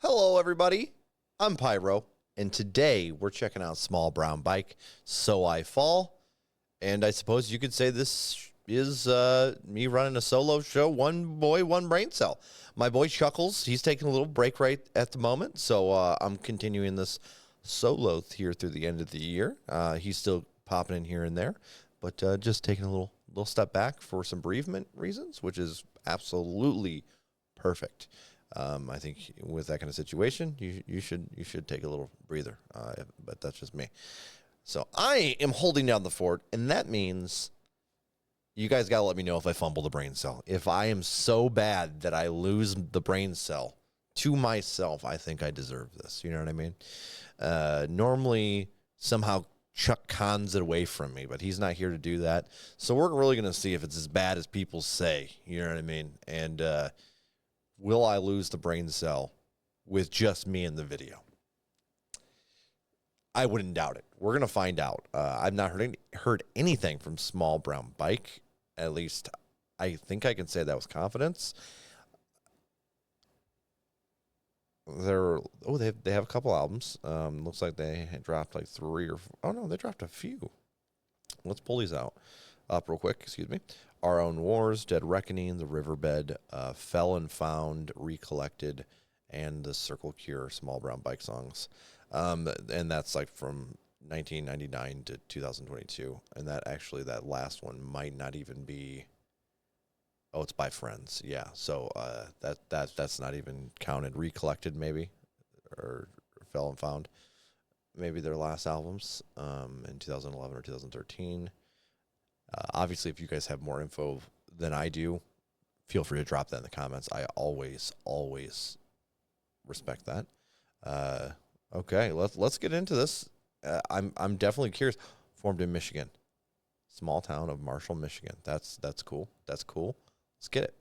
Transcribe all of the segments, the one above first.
Hello, everybody. I'm Pyro, and today we're checking out Small Brown Bike, So I Fall. And I suppose you could say this is me running a solo show, one boy, one brain cell. My boy Chuckles, he's taking a little break right at the moment, so I'm continuing this solo here through the end of the year. He's still popping in here and there, but just taking a little step back for some bereavement reasons, which is absolutely perfect. I think with that kind of situation, you should take a little breather, but that's just me. So I am holding down the fort, and that means you guys got to let me know if I fumble the brain cell. If I am so bad that I lose the brain cell to myself, I think I deserve this. You know what I mean? Normally, somehow Chuck cons it away from me, but he's not here to do that. So we're really going to see if it's as bad as people say. You know what I mean? And will I lose the brain cell with just me in the video? I wouldn't doubt it. We're going to find out. I've not heard anything from Small Brown Bike. At least I think I can say that with confidence. They have a couple albums. Looks like they dropped like 3 or 4. Oh, no, they dropped a few. Let's pull these up real quick. Excuse me. Our Own Wars, Dead Reckoning, The Riverbed, Fell and Found, Recollected, and the Circle Cure Small Brown Bike songs. And that's like from 1999 to 2022. And that last one might not even be. Oh, it's by Friends. Yeah. So that's not even counted. Recollected maybe, or Fell and Found, maybe their last albums in 2011 or 2013. Obviously, if you guys have more info than I do, feel free to drop that in the comments. I always respect that. Okay, let's get into this. I'm definitely curious. Formed in Michigan, small town of Marshall, Michigan. That's cool. That's cool. Let's get it.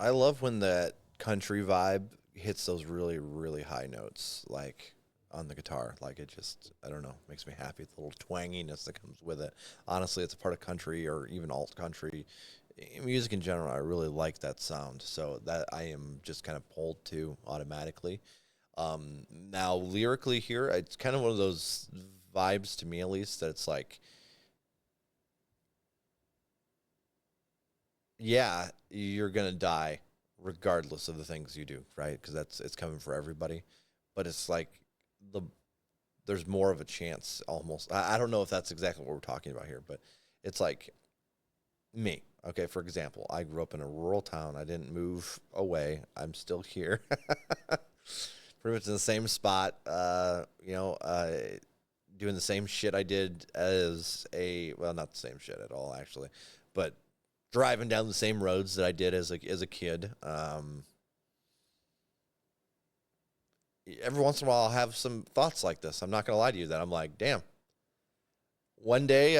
I love when that country vibe hits those really, really high notes, like on the guitar. Like it just, I don't know, makes me happy. The little twanginess that comes with it. Honestly, it's a part of country or even alt country. Music in general, I really like that sound. So that I am just kind of pulled to automatically. Now, lyrically here, it's kind of one of those vibes to me, at least, that it's like, yeah, you're gonna die regardless of the things you do, right? Because it's coming for everybody. But it's like the there's more of a chance almost. I don't know if that's exactly what we're talking about here, but it's like me. Okay, for example, I grew up in a rural town. I didn't move away. I'm still here. Pretty much in the same spot. Doing the same shit I did as well, not the same shit at all, actually, but driving down the same roads that I did as a kid. Every once in a while, I'll have some thoughts like this. I'm not gonna lie to you that I'm like, damn. One day,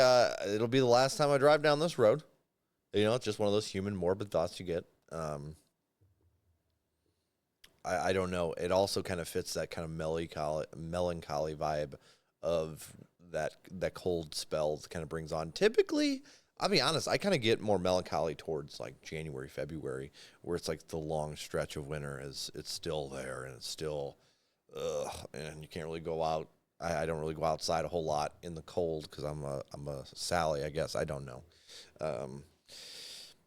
it'll be the last time I drive down this road. It's just one of those human morbid thoughts you get. I don't know. It also kind of fits that kind of melancholy vibe of that cold spell that kind of brings on. Typically, I'll be honest, I kind of get more melancholy towards like January, February, where it's like the long stretch of winter it's still there and it's still, and you can't really go out. I don't really go outside a whole lot in the cold because I'm a Sally, I guess. I don't know.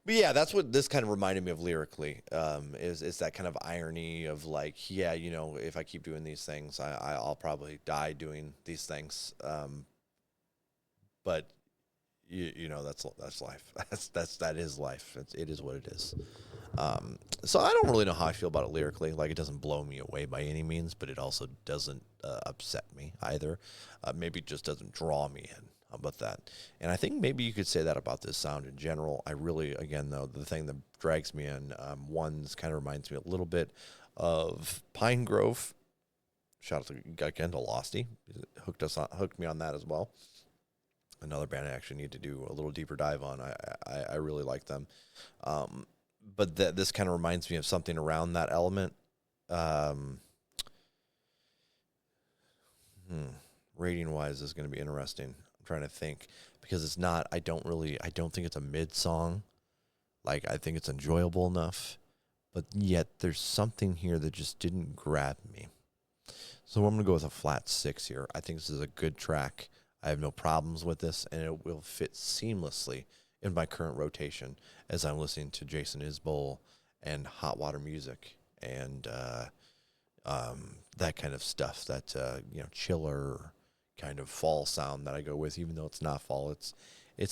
But yeah, that's what this kind of reminded me of lyrically, is that kind of irony of like, yeah, if I keep doing these things, I'll probably die doing these things. But that's life. That is life. It is what it is. So I don't really know how I feel about it lyrically. Like it doesn't blow me away by any means, but it also doesn't upset me either. Maybe it just doesn't draw me in. How about that? And I think maybe you could say that about this sound in general. I really, again, though, the thing that drags me in, one's kind of reminds me a little bit of Pine Grove. Shout out again to Losty. Hooked me on that as well. Another band I actually need to do a little deeper dive on. I really like them. But this kind of reminds me of something around that element. Rating-wise is going to be interesting. I'm trying to think because it's not. I don't think it's a mid song. Like I think it's enjoyable enough, but yet there's something here that just didn't grab me. So I'm gonna go with a flat 6 here. I think this is a good track. I have no problems with this, and it will fit seamlessly in my current rotation as I'm listening to Jason Isbell and hot water music and that kind of stuff. That chiller kind of fall sound that I go with, even though it's not fall. It's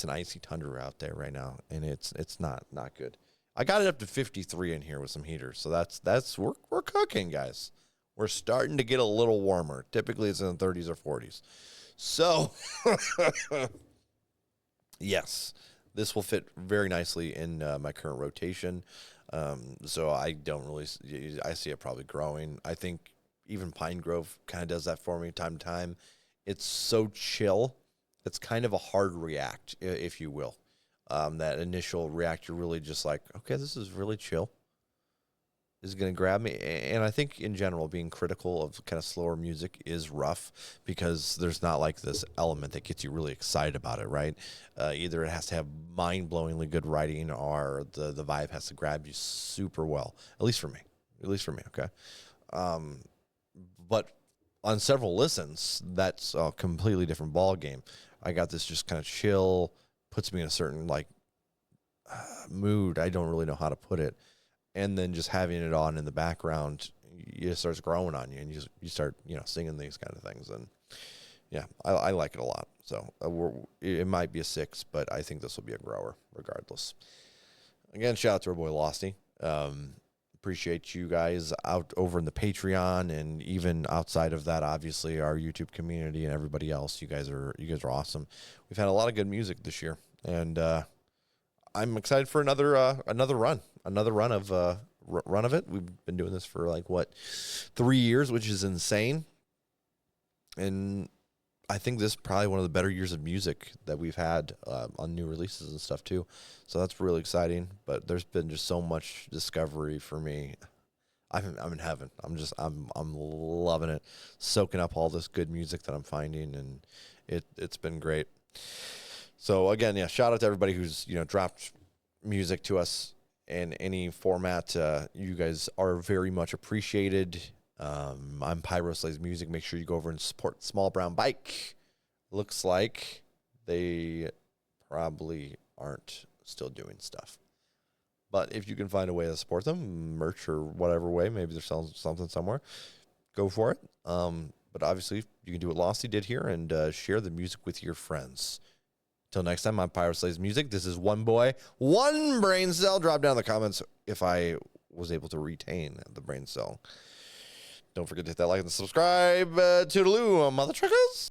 an icy tundra out there right now, and it's not good. I got it up to 53 in here with some heaters, so that's we're cooking, guys. We're starting to get a little warmer. Typically, it's in the 30s or 40s. So, yes, this will fit very nicely in my current rotation. So I see it probably growing. I think even Pine Grove kind of does that for me time to time. It's so chill. It's kind of a hard react, if you will. That initial react, you're really just like, okay, this is really chill. Is going to grab me. And I think in general, being critical of kind of slower music is rough because there's not like this element that gets you really excited about it, right? Either it has to have mind-blowingly good writing or the vibe has to grab you super well, at least for me, okay? But on several listens, that's a completely different ball game. I got this just kind of chill, puts me in a certain like mood. I don't really know how to put it. And then just having it on in the background, it starts growing on you, and you start singing these kind of things, and yeah, I like it a lot. So it might be a 6, but I think this will be a grower regardless. Again, shout out to our boy Losty. Appreciate you guys out over in the Patreon, and even outside of that, obviously our YouTube community and everybody else. You guys are awesome. We've had a lot of good music this year, and I'm excited for another run of it. We've been doing this for 3 years, which is insane. And I think this is probably one of the better years of music that we've had on new releases and stuff too. So that's really exciting. But there's been just so much discovery for me. I'm in heaven. I'm loving it, soaking up all this good music that I'm finding, and it's been great. So again, yeah, shout out to everybody who's dropped music to us in any format. You guys are very much appreciated. I'm Pyro Slays Music. Make sure you go over and support Small Brown Bike. Looks like they probably aren't still doing stuff. But if you can find a way to support them, merch or whatever way, maybe they're selling something somewhere, go for it. But obviously, you can do what Losty did here and share the music with your friends. Till next time, I'm Pyro Slays Music. This is one boy, one brain cell. Drop down in the comments if I was able to retain the brain cell. Don't forget to hit that like and subscribe. Toodaloo, mother truckers.